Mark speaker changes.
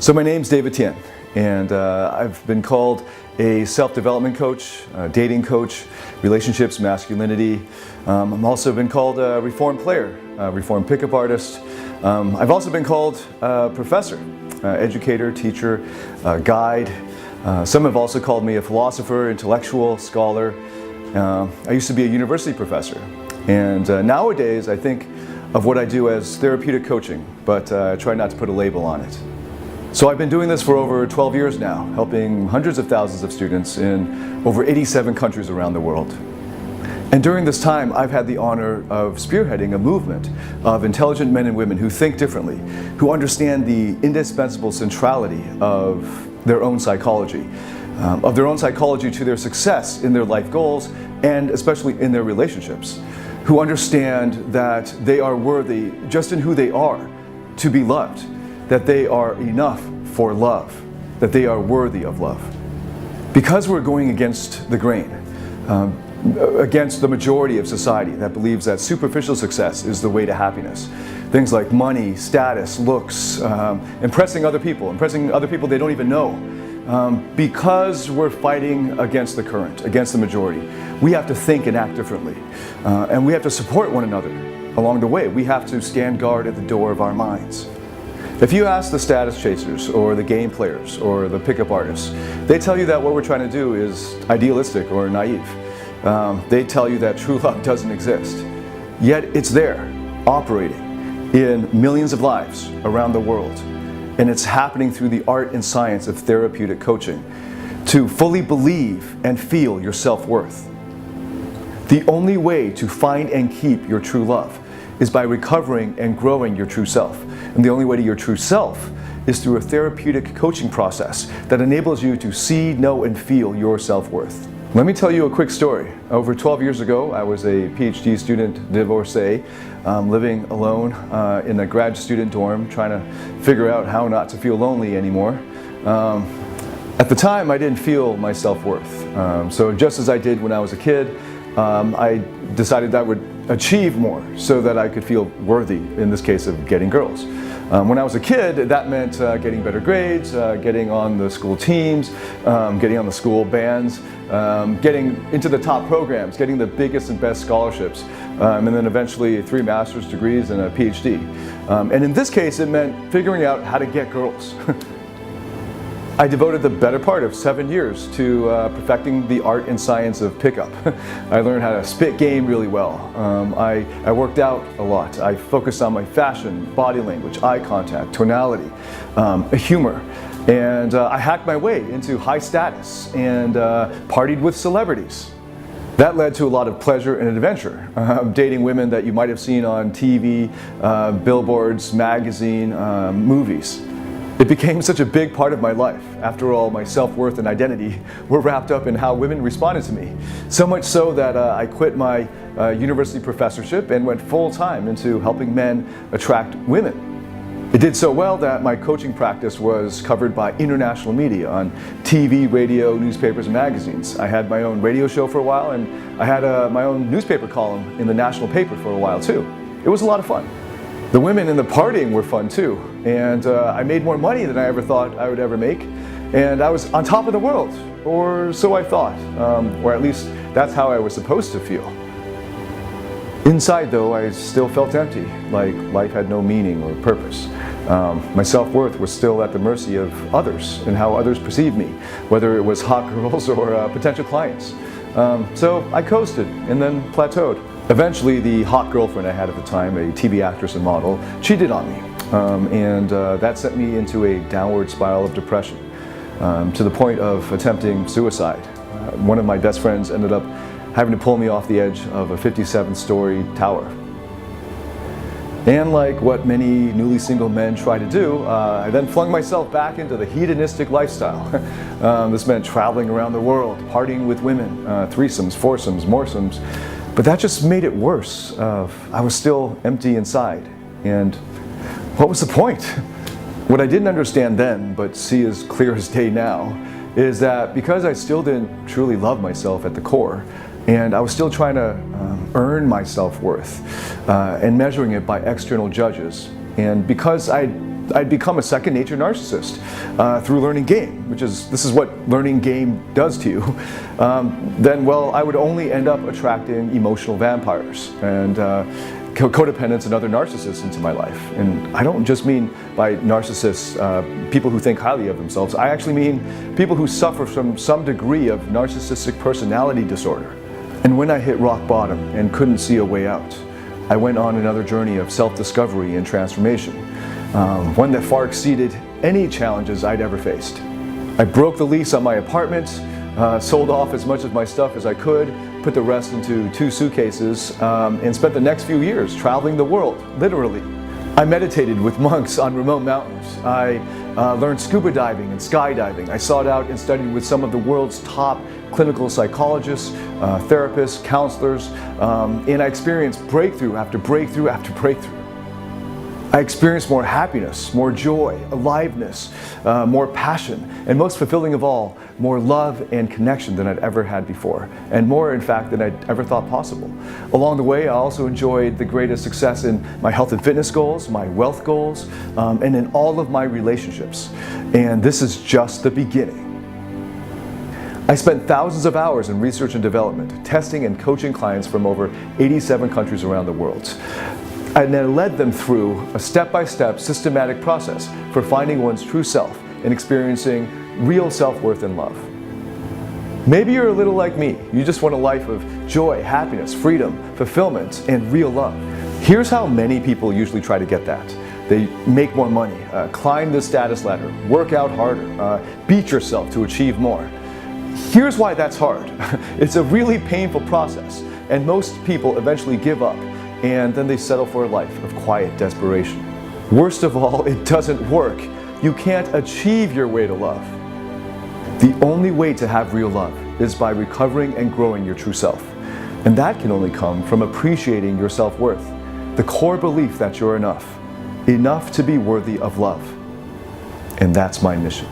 Speaker 1: So my name's Tian, and I've been called a self-development coach, a dating coach, relationships, masculinity. I've also been called a reformed player, a reformed pickup artist. I've also been called a professor, educator, teacher, guide. Some have also called me a philosopher, intellectual, scholar. I used to be a university professor, and nowadays I think of what I do as therapeutic coaching, but I try not to put a label on it. So I've been doing this for over 12 years now, helping hundreds of thousands of students in over 87 countries around the world. And during this time, I've had the honor of spearheading a movement of intelligent men and women who think differently, who understand the indispensable centrality of their own psychology to their success in their life goals, and especially in their relationships, who understand that they are worthy just in who they are to be loved, that they are enough for love, that they are worthy of love. Because we're going against the grain, against the majority of society that believes that superficial success is the way to happiness. Things like money, status, looks, impressing other people they don't even know. Because we're fighting against the current, against the majority, we have to think and act differently. And we have to support one another along the way. We have to stand guard at the door of our minds. If you ask the status chasers or the game players or the pickup artists, they tell you that what we're trying to do is idealistic or naive. They tell you that true love doesn't exist. Yet it's there, operating in millions of lives around the world. And it's happening through the art and science of therapeutic coaching to fully believe and feel your self-worth. The only way to find and keep your true love is by recovering and growing your true self. And the only way to your true self is through a therapeutic coaching process that enables you to see, know, and feel your self-worth. Let me tell you a quick story. Over 12 years ago, I was a Ph.D. student divorcee, living alone in a grad student dorm, trying to figure out how not to feel lonely anymore. At the time, I didn't feel my self-worth. So just as I did when I was a kid, I decided I would achieve more so that I could feel worthy, in this case of getting girls. When I was a kid, that meant getting better grades, getting on the school teams, getting on the school bands, getting into the top programs, getting the biggest and best scholarships, and then eventually 3 master's degrees and a Ph.D. And in this case, it meant figuring out how to get girls. I devoted the better part of 7 years to perfecting the art and science of pickup. I learned how to spit game really well. I worked out a lot. I focused on my fashion, body language, eye contact, tonality, humor. And I hacked my way into high status and partied with celebrities. That led to a lot of pleasure and adventure, dating women that you might have seen on TV, billboards, magazine, movies. It became such a big part of my life. After all, my self-worth and identity were wrapped up in how women responded to me. So much so that I quit my university professorship and went full-time into helping men attract women. It did so well that my coaching practice was covered by international media on TV, radio, newspapers, and magazines. I had my own radio show for a while, and I had my own newspaper column in the national paper for a while too. It was a lot of fun. The women and the partying were fun too, and I made more money than I ever thought I would ever make, and I was on top of the world, or so I thought, or at least that's how I was supposed to feel. Inside though, I still felt empty, like life had no meaning or purpose. My self-worth was still at the mercy of others and how others perceived me, whether it was hot girls or potential clients. So I coasted and then plateaued. Eventually, the hot girlfriend I had at the time, a TV actress and model, cheated on me. And that sent me into a downward spiral of depression, to the point of attempting suicide. One of my best friends ended up having to pull me off the edge of a 57-story tower. And like what many newly single men try to do, I then flung myself back into the hedonistic lifestyle. This meant traveling around the world, partying with women, threesomes, foursomes, moresomes. But that just made it worse. I was still empty inside. And what was the point? What I didn't understand then, but see as clear as day now, is that because I still didn't truly love myself at the core, and I was still trying to earn my self-worth and measuring it by external judges, and because I I'd become a second nature narcissist through learning game, this is what learning game does to you, then, well, I would only end up attracting emotional vampires and codependents and other narcissists into my life. And I don't just mean by narcissists people who think highly of themselves. I actually mean people who suffer from some degree of narcissistic personality disorder. And when I hit rock bottom and couldn't see a way out, I went on another journey of self-discovery and transformation, one that far exceeded any challenges I'd ever faced. I broke the lease on my apartment, sold off as much of my stuff as I could, put the rest into 2 suitcases, and spent the next few years traveling the world, literally. I meditated with monks on remote mountains. I learned scuba diving and skydiving. I sought out and studied with some of the world's top clinical psychologists, therapists, counselors, and I experienced breakthrough after breakthrough after breakthrough. I experienced more happiness, more joy, aliveness, more passion, and most fulfilling of all, more love and connection than I'd ever had before, and more, in fact, than I'd ever thought possible. Along the way, I also enjoyed the greatest success in my health and fitness goals, my wealth goals, and in all of my relationships. And this is just the beginning. I spent thousands of hours in research and development, testing and coaching clients from over 87 countries around the world. And then led them through a step-by-step systematic process for finding one's true self and experiencing real self-worth and love. Maybe you're a little like me. You just want a life of joy, happiness, freedom, fulfillment, and real love. Here's how many people usually try to get that. They make more money, climb the status ladder, work out harder, beat yourself to achieve more. Here's why that's hard. It's a really painful process, and most people eventually give up, and then they settle for a life of quiet desperation. Worst of all, it doesn't work. You can't achieve your way to love. The only way to have real love is by recovering and growing your true self. And that can only come from appreciating your self-worth, the core belief that you're enough to be worthy of love. And that's my mission.